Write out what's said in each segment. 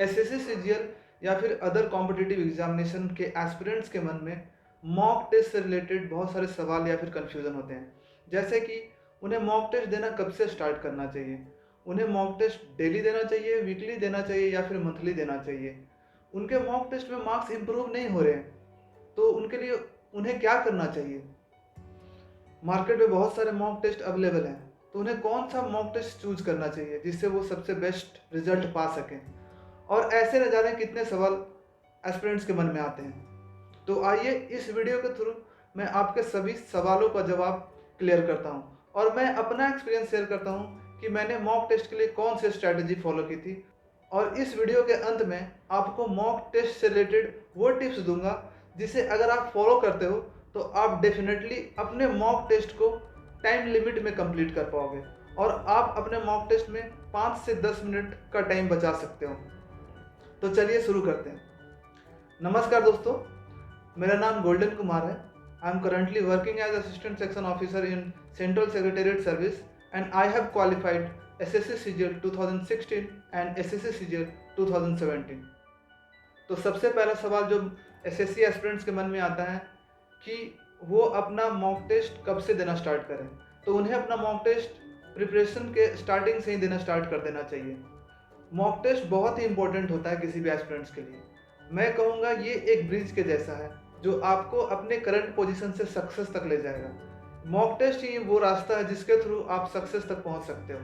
SSC CGL या फिर other competitive examination के एस्पिरेंट्स के मन में मॉक टेस्ट से रिलेटेड बहुत सारे सवाल या फिर कन्फ्यूज़न होते हैं। जैसे कि उन्हें मॉक टेस्ट देना कब से स्टार्ट करना चाहिए, उन्हें मॉक टेस्ट डेली देना चाहिए, वीकली देना चाहिए या फिर मंथली देना चाहिए। उनके मॉक टेस्ट में मार्क्स इंप्रूव नहीं हो रहे हैं, तो उनके लिए उन्हें क्या करना चाहिए। मार्केट में बहुत सारे मॉक टेस्ट अवेलेबल हैं, तो उन्हें कौन सा मॉक टेस्ट चूज करना चाहिए जिससे वो सबसे बेस्ट रिजल्ट पा सकें। और ऐसे न जाने कितने सवाल एस्पिरेंट्स के मन में आते हैं। तो आइए इस वीडियो के थ्रू मैं आपके सभी सवालों का जवाब क्लियर करता हूं और मैं अपना एक्सपीरियंस शेयर करता हूं कि मैंने मॉक टेस्ट के लिए कौन सी स्ट्रैटेजी फॉलो की थी। और इस वीडियो के अंत में आपको मॉक टेस्ट से रिलेटेड वो टिप्स दूंगा जिसे अगर आप फॉलो करते हो तो आप डेफिनेटली अपने मॉक टेस्ट को टाइम लिमिट में कंप्लीट कर पाओगे और आप अपने मॉक टेस्ट में 5 से 10 मिनट का टाइम बचा सकते हो। तो चलिए शुरू करते हैं। नमस्कार दोस्तों, मेरा नाम गोल्डन कुमार है। I am currently working as assistant section officer in central secretariat service and I have qualified SSC CGL 2016 and SSC CGL 2017। तो सबसे पहला सवाल जो एसएससी एस्पिरेंट्स के मन में आता है कि वो अपना मॉक टेस्ट कब से देना स्टार्ट करें, तो उन्हें अपना मॉक टेस्ट प्रिपरेशन के स्टार्टिंग से ही देना स्टार्ट कर देना चाहिए। मॉक टेस्ट बहुत ही इंपॉर्टेंट होता है किसी भी एस्पिरेंट्स के लिए। मैं कहूँगा ये एक ब्रिज के जैसा है जो आपको अपने करंट पोजीशन से सक्सेस तक ले जाएगा। मॉक टेस्ट ही वो रास्ता है जिसके थ्रू आप सक्सेस तक पहुँच सकते हो।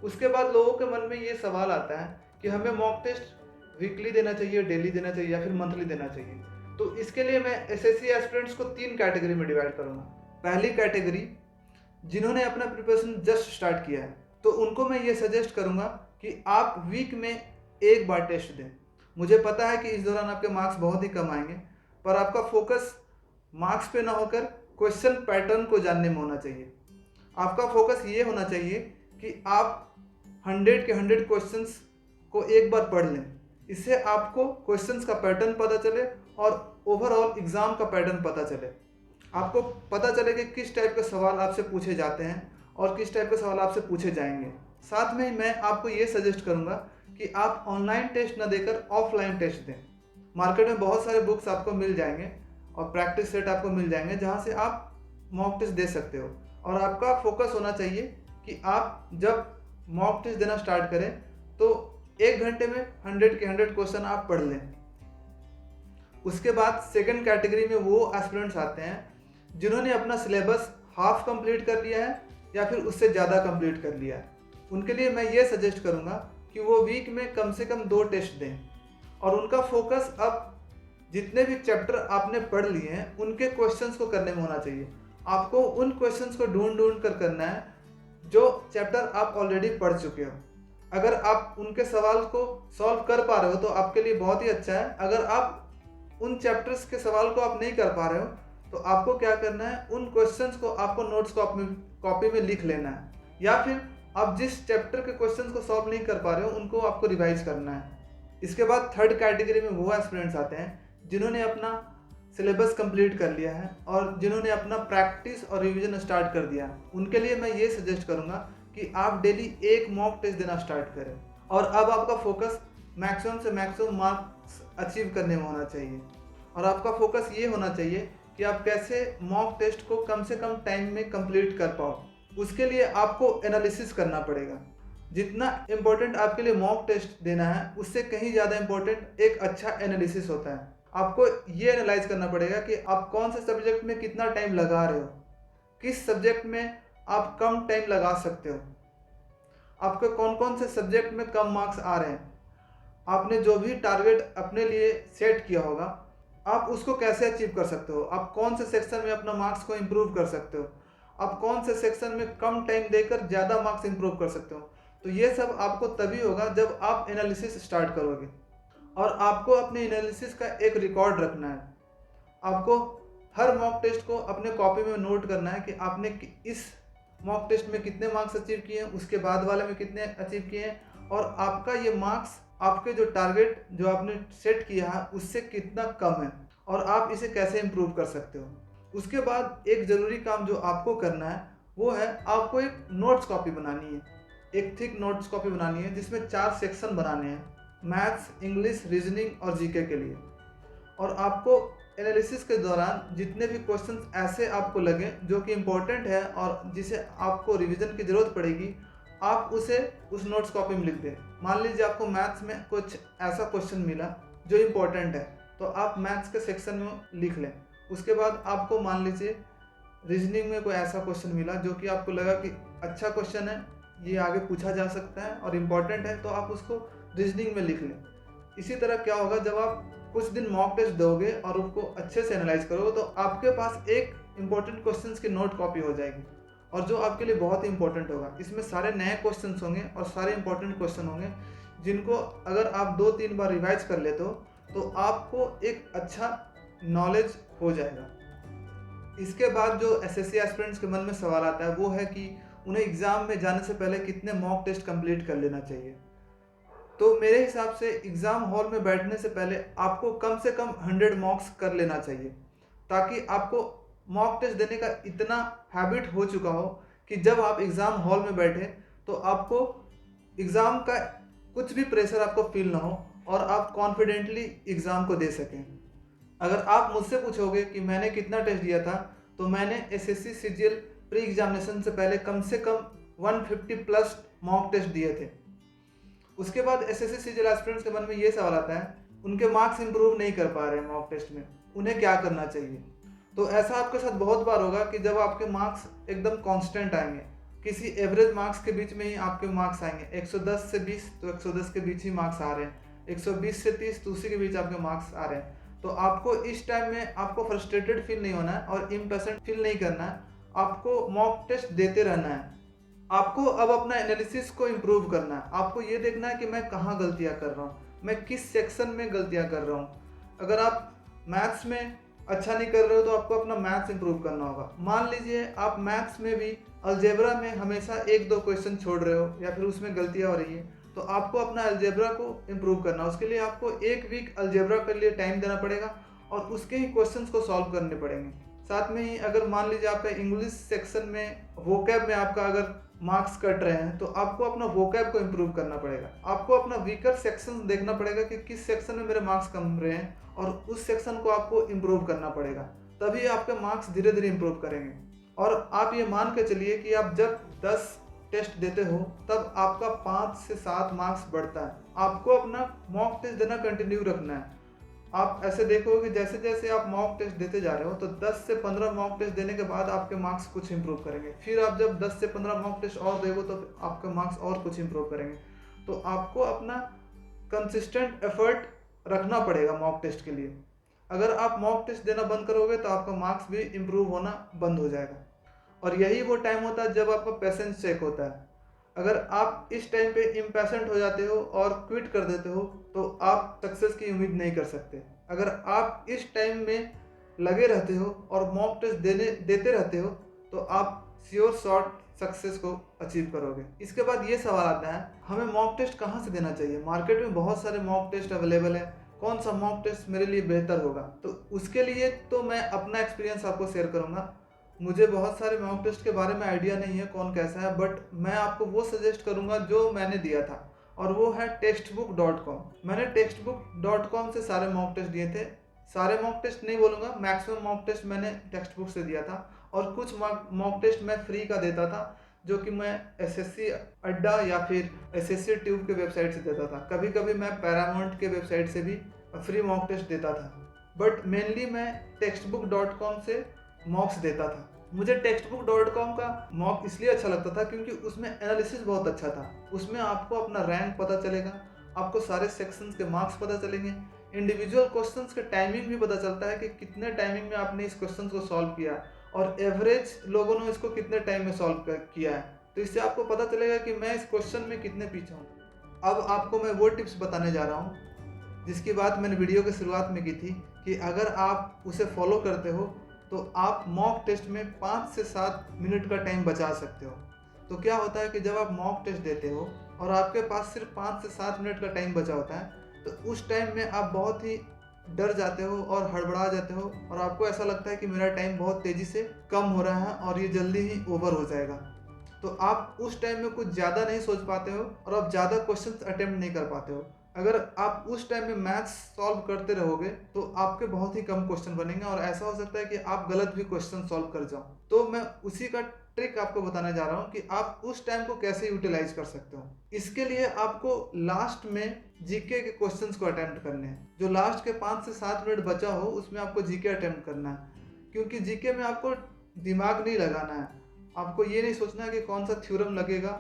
उसके बाद लोगों के मन में ये सवाल आता है कि हमें मॉक टेस्ट वीकली देना चाहिए, डेली देना चाहिए या फिर मंथली देना चाहिए। तो इसके लिए मैं एसएससी एस्पिरेंट्स को 3 कैटेगरी में डिवाइड करूँगा। पहली कैटेगरी जिन्होंने अपना प्रिपरेशन जस्ट स्टार्ट किया है, तो उनको मैं ये सजेस्ट करूँगा कि आप वीक में एक बार टेस्ट दें। मुझे पता है कि इस दौरान आपके मार्क्स बहुत ही कम आएंगे, पर आपका फोकस मार्क्स पे ना होकर क्वेश्चन पैटर्न को जानने में होना चाहिए। आपका फोकस ये होना चाहिए कि आप 100 के 100 क्वेश्चंस को एक बार पढ़ लें। इससे आपको क्वेश्चंस का पैटर्न पता चले और ओवरऑल एग्ज़ाम का पैटर्न पता चले। आपको पता चले कि किस टाइप के सवाल आपसे पूछे जाते हैं और किस टाइप के सवाल आपसे पूछे जाएंगे। साथ में मैं आपको ये सजेस्ट करूँगा कि आप ऑनलाइन टेस्ट न देकर ऑफलाइन टेस्ट दें। मार्केट में बहुत सारे बुक्स आपको मिल जाएंगे और प्रैक्टिस सेट आपको मिल जाएंगे जहाँ से आप मॉक टेस्ट दे सकते हो। और आपका फोकस होना चाहिए कि आप जब मॉक टेस्ट देना स्टार्ट करें तो 1 घंटे में 100 के 100 क्वेश्चन आप पढ़ लें। उसके बाद सेकंड कैटेगरी में वो एस्पिरेंट्स आते हैं जिन्होंने अपना सिलेबस हाफ कंप्लीट कर लिया है या फिर उससे ज़्यादा कंप्लीट कर लिया है। उनके लिए मैं ये सजेस्ट करूँगा कि वो वीक में कम से कम 2 टेस्ट दें और उनका फोकस अब जितने भी चैप्टर आपने पढ़ लिए हैं उनके क्वेश्चंस को करने में होना चाहिए। आपको उन क्वेश्चंस को ढूंढ ढूंढ कर करना है जो चैप्टर आप ऑलरेडी पढ़ चुके हो। अगर आप उनके सवाल को सॉल्व कर पा रहे हो तो आपके लिए बहुत ही अच्छा है। अगर आप उन चैप्टर्स के सवाल को आप नहीं कर पा रहे हो तो आपको क्या करना है, उन क्वेश्चंस को आपको नोट्स को अपनी कॉपी में लिख लेना है, या फिर आप जिस चैप्टर के क्वेश्चंस को सॉल्व नहीं कर पा रहे हो उनको आपको रिवाइज करना है। इसके बाद थर्ड कैटेगरी में वो एस्पिरेंट्स आते हैं जिन्होंने अपना सिलेबस कंप्लीट कर लिया है और जिन्होंने अपना प्रैक्टिस और रिवीजन स्टार्ट कर दिया है। उनके लिए मैं ये सजेस्ट करूँगा कि आप डेली एक मॉक टेस्ट देना स्टार्ट करें और अब आपका फोकस मैक्सिमम से मैक्सिमम मार्क्स अचीव करने में होना चाहिए। और आपका फोकस ये होना चाहिए कि आप कैसे मॉक टेस्ट को कम से कम टाइम में कंप्लीट कर पाओ। उसके लिए आपको एनालिसिस करना पड़ेगा। जितना इम्पोर्टेंट आपके लिए मॉक टेस्ट देना है उससे कहीं ज़्यादा इम्पोर्टेंट एक अच्छा एनालिसिस होता है। आपको ये एनालाइज करना पड़ेगा कि आप कौन से सब्जेक्ट में कितना टाइम लगा रहे हो, किस सब्जेक्ट में आप कम टाइम लगा सकते हो, आपके कौन कौन से सब्जेक्ट में कम मार्क्स आ रहे हैं, आपने जो भी टारगेट अपने लिए सेट किया होगा आप उसको कैसे अचीव कर सकते हो, आप कौन से सेक्शन में अपना मार्क्स को इम्प्रूव कर सकते हो, आप कौन से सेक्शन में कम टाइम देकर ज़्यादा मार्क्स इम्प्रूव कर सकते हो। तो ये सब आपको तभी होगा जब आप एनालिसिस स्टार्ट करोगे। और आपको अपने एनालिसिस का एक रिकॉर्ड रखना है। आपको हर मॉक टेस्ट को अपने कॉपी में नोट करना है कि आपने इस मॉक टेस्ट में कितने मार्क्स अचीव किए हैं, उसके बाद वाले में कितने अचीव किए हैं और आपका ये मार्क्स आपके जो टारगेट जो आपने सेट किया है उससे कितना कम है और आप इसे कैसे इम्प्रूव कर सकते हो। उसके बाद एक ज़रूरी काम जो आपको करना है वो है आपको एक नोट्स कॉपी बनानी है, एक थिक नोट्स कॉपी बनानी है जिसमें 4 सेक्शन बनाने हैं। मैथ्स, इंग्लिश, रीजनिंग और जीके के लिए। और आपको एनालिसिस के दौरान जितने भी क्वेश्चंस ऐसे आपको लगे जो कि इम्पोर्टेंट है और जिसे आपको रिवीजन की ज़रूरत पड़ेगी, आप उसे उस नोट्स कॉपी में लिख दें। मान लीजिए आपको मैथ्स में कुछ ऐसा क्वेश्चन मिला जो इम्पोर्टेंट है, तो आप मैथ्स के सेक्शन में लिख लें। उसके बाद आपको मान लीजिए रीजनिंग में कोई ऐसा क्वेश्चन मिला जो कि आपको लगा कि अच्छा क्वेश्चन है, ये आगे पूछा जा सकता है और इम्पोर्टेंट है, तो आप उसको रीजनिंग में लिख लें। इसी तरह क्या होगा, जब आप कुछ दिन मॉक टेस्ट दोगे और उसको अच्छे से एनालाइज करोगे, तो आपके पास एक इम्पोर्टेंट क्वेश्चंस की नोट कॉपी हो जाएगी और जो आपके लिए बहुत ही इंपॉर्टेंट होगा। इसमें सारे नए क्वेश्चंस होंगे और सारे इंपॉर्टेंट क्वेश्चन होंगे जिनको अगर आप 2-3 बार रिवाइज कर लेते हो तो आपको एक अच्छा नॉलेज हो जाएगा। इसके बाद जो एसएससी एस्पिरेंट्स के मन में सवाल आता है वो है कि उन्हें एग्ज़ाम में जाने से पहले कितने मॉक टेस्ट कंप्लीट कर लेना चाहिए। तो मेरे हिसाब से एग्ज़ाम हॉल में बैठने से पहले आपको कम से कम 100 मॉक्स कर लेना चाहिए, ताकि आपको मॉक टेस्ट देने का इतना हैबिट हो चुका हो कि जब आप एग्ज़ाम हॉल में बैठे तो आपको एग्ज़ाम का कुछ भी प्रेशर आपको फील ना हो और आप कॉन्फिडेंटली एग्ज़ाम को दे सकें। अगर आप मुझसे पूछोगे कि मैंने कितना टेस्ट दिया था, तो मैंने एसएससी सीजीएल प्री एग्जामिनेशन से पहले कम से कम 150 प्लस मॉक टेस्ट दिए थे। उसके बाद एसएससी सीजीएल एस्पिरेंट्स के मन में ये सवाल आता है, उनके मार्क्स इंप्रूव नहीं कर पा रहे हैं मॉक टेस्ट में, उन्हें क्या करना चाहिए। तो ऐसा आपके साथ बहुत बार होगा कि जब आपके मार्क्स एकदम कांस्टेंट आएंगे, किसी एवरेज मार्क्स के बीच में ही आपके मार्क्स आएंगे। 110 से 20 तो 110 के बीच ही मार्क्स आ रहे हैं, 120 से 30 तो उसी के बीच आपके मार्क्स आ रहे हैं। तो आपको इस टाइम में आपको फ्रस्ट्रेटेड फील नहीं होना है और इम्पेशेंट फील नहीं करना है, आपको मॉक टेस्ट देते रहना है। आपको अब अपना एनालिसिस को इम्प्रूव करना है। आपको ये देखना है कि मैं कहाँ गलतियाँ कर रहा हूँ, मैं किस सेक्शन में गलतियाँ कर रहा हूँ। अगर आप मैथ्स में अच्छा नहीं कर रहे हो तो आपको अपना मैथ्स इंप्रूव करना होगा। मान लीजिए आप मैथ्स में भी अलजेब्रा में हमेशा 1-2 क्वेश्चन छोड़ रहे हो या फिर उसमें गलतियाँ हो रही है, तो आपको अपना अलजेब्रा को इम्प्रूव करना है। उसके लिए आपको 1 वीक अलजेब्रा के लिए टाइम देना पड़ेगा और उसके ही क्वेश्चंस को सॉल्व करने पड़ेंगे। साथ में ही अगर मान लीजिए आपका इंग्लिश सेक्शन में वोकैब में आपका अगर मार्क्स कट रहे हैं, तो आपको अपना वोकैब को इम्प्रूव करना पड़ेगा। आपको अपना वीकर सेक्शन देखना पड़ेगा कि किस सेक्शन में मेरे मार्क्स कम रहे हैं और उस सेक्शन को आपको इम्प्रूव करना पड़ेगा, तभी आपके मार्क्स धीरे धीरे इम्प्रूव करेंगे। और आप ये मान के चलिए कि आप जब 10 टेस्ट देते हो तब आपका 5 से 7 मार्क्स बढ़ता है। आपको अपना मॉक टेस्ट देना कंटिन्यू रखना है। आप ऐसे देखोगे कि जैसे जैसे आप मॉक टेस्ट देते जा रहे हो तो 10 से 15 मॉक टेस्ट देने के बाद आपके मार्क्स कुछ इंप्रूव करेंगे। फिर आप जब 10 से 15 मॉक टेस्ट और दोगे तो आपके मार्क्स और कुछ इंप्रूव करेंगे। तो आपको अपना कंसिस्टेंट एफर्ट रखना पड़ेगा मॉक टेस्ट के लिए। अगर आप मॉक टेस्ट देना बंद करोगे तो आपका मार्क्स भी इम्प्रूव होना बंद हो जाएगा। और यही वो टाइम होता है जब आपका पेशेंस चेक होता है। अगर आप इस टाइम पे इम्पेशेंट हो जाते हो और क्विट कर देते हो तो आप सक्सेस की उम्मीद नहीं कर सकते। अगर आप इस टाइम में लगे रहते हो और मॉक टेस्ट देते रहते हो तो आप श्योर शॉट सक्सेस को अचीव करोगे। इसके बाद ये सवाल आता है, हमें मॉक टेस्ट कहाँ से देना चाहिए। मार्केट में बहुत सारे मॉक टेस्ट अवेलेबल है, कौन सा मॉक टेस्ट मेरे लिए बेहतर होगा। तो उसके लिए तो मैं अपना एक्सपीरियंस आपको शेयर करूँगा। मुझे बहुत सारे मॉक टेस्ट के बारे में आइडिया नहीं है कौन कैसा है, बट मैं आपको वो सजेस्ट करूंगा जो मैंने दिया था, और वो है textbook.com। मैंने textbook.com से सारे मॉक टेस्ट दिए थे। सारे मॉक टेस्ट नहीं बोलूँगा, मैक्सिमम मॉक टेस्ट मैंने टेक्स्ट बुक से दिया था और कुछ मॉक टेस्ट मैं फ्री का देता था जो कि मैं एसएससी अड्डा या फिर एसएससी ट्यूब के वेबसाइट से देता था। कभी कभी मैं पैरामाउंट के वेबसाइट से भी फ्री मॉक टेस्ट देता था, बट मेनली मैं textbook.com से मॉक्स देता था। मुझे textbook.com का मॉक इसलिए अच्छा लगता था क्योंकि उसमें एनालिसिस बहुत अच्छा था। उसमें आपको अपना रैंक पता चलेगा, आपको सारे सेक्शंस के मार्क्स पता चलेंगे, इंडिविजुअल क्वेश्चंस के टाइमिंग भी पता चलता है कि कितने टाइमिंग में आपने इस क्वेश्चन को सॉल्व किया और एवरेज लोगों ने इसको कितने टाइम में सॉल्व किया है। तो इससे आपको पता चलेगा कि मैं इस क्वेश्चन में कितने पीछे हूँ। अब आपको मैं वो टिप्स बताने जा रहा हूँ जिसकी बात मैंने वीडियो के शुरुआत में की थी कि अगर आप उसे फॉलो करते हो तो आप मॉक टेस्ट में 5 से 7 मिनट का टाइम बचा सकते हो। तो क्या होता है कि जब आप मॉक टेस्ट देते हो और आपके पास सिर्फ 5 से 7 मिनट का टाइम बचा होता है, तो उस टाइम में आप बहुत ही डर जाते हो और हड़बड़ा जाते हो और आपको ऐसा लगता है कि मेरा टाइम बहुत तेज़ी से कम हो रहा है और ये जल्दी ही ओवर हो जाएगा। तो आप उस टाइम में कुछ ज़्यादा नहीं सोच पाते हो और आप ज़्यादा क्वेश्चंस अटेम्प्ट नहीं कर पाते हो। अगर आप उस टाइम में मैथ्स सॉल्व करते रहोगे तो आपके बहुत ही कम क्वेश्चन बनेंगे और ऐसा हो सकता है कि आप गलत भी क्वेश्चन सॉल्व कर जाओ। तो मैं उसी का ट्रिक आपको बताने जा रहा हूँ कि आप उस टाइम को कैसे यूटिलाइज कर सकते हो। इसके लिए आपको लास्ट में जीके के क्वेश्चंस को अटेम्प्ट करने हैं। जो लास्ट के 5 से 7 मिनट बचा हो उसमें आपको जीके अटेम्प्ट करना है, क्योंकि जीके में आपको दिमाग नहीं लगाना है। आपको ये नहीं सोचना है कि कौन सा थ्योरम लगेगा,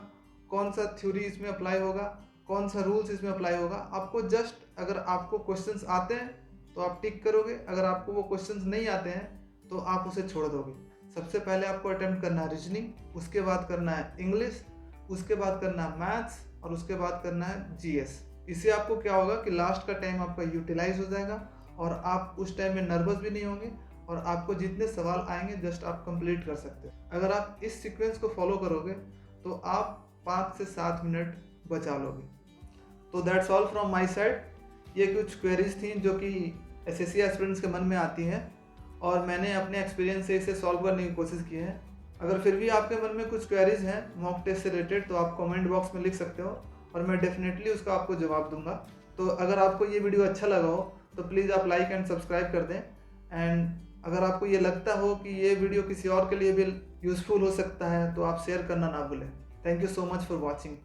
कौन सा थ्योरी इसमें अप्लाई होगा, कौन सा रूल्स इसमें अप्लाई होगा। आपको जस्ट अगर आपको क्वेश्चंस आते हैं तो आप टिक करोगे, अगर आपको वो क्वेश्चंस नहीं आते हैं तो आप उसे छोड़ दोगे। सबसे पहले आपको अटेम्प्ट करना है रीजनिंग, उसके बाद करना है इंग्लिश, उसके बाद करना है मैथ्स और उसके बाद करना है जीएस। इससे आपको क्या होगा कि लास्ट का टाइम आपका यूटिलाइज हो जाएगा और आप उस टाइम में नर्वस भी नहीं होंगे और आपको जितने सवाल आएंगे जस्ट आप कंप्लीट कर सकते हो। अगर आप इस सीक्वेंस को फॉलो करोगे तो आप 5 से 7 मिनट बचा लोगे। तो that's all from my side. ये कुछ क्वेरीज थी जो कि एसएससी एस्पिरेंट्स के मन में आती हैं और मैंने अपने एक्सपीरियंस से इसे सॉल्व करने की कोशिश की है। अगर फिर भी आपके मन में कुछ क्वेरीज हैं मॉक टेस्ट से रिलेटेड तो आप कमेंट बॉक्स में लिख सकते हो और मैं डेफिनेटली उसका आपको जवाब दूंगा। तो अगर आपको ये वीडियो अच्छा लगा हो तो प्लीज़ आप लाइक एंड सब्सक्राइब कर दें। एंड अगर आपको ये लगता हो कि ये वीडियो किसी और के लिए भी यूज़फुल हो सकता है तो आप शेयर करना ना भूलें। Thank you so much for watching.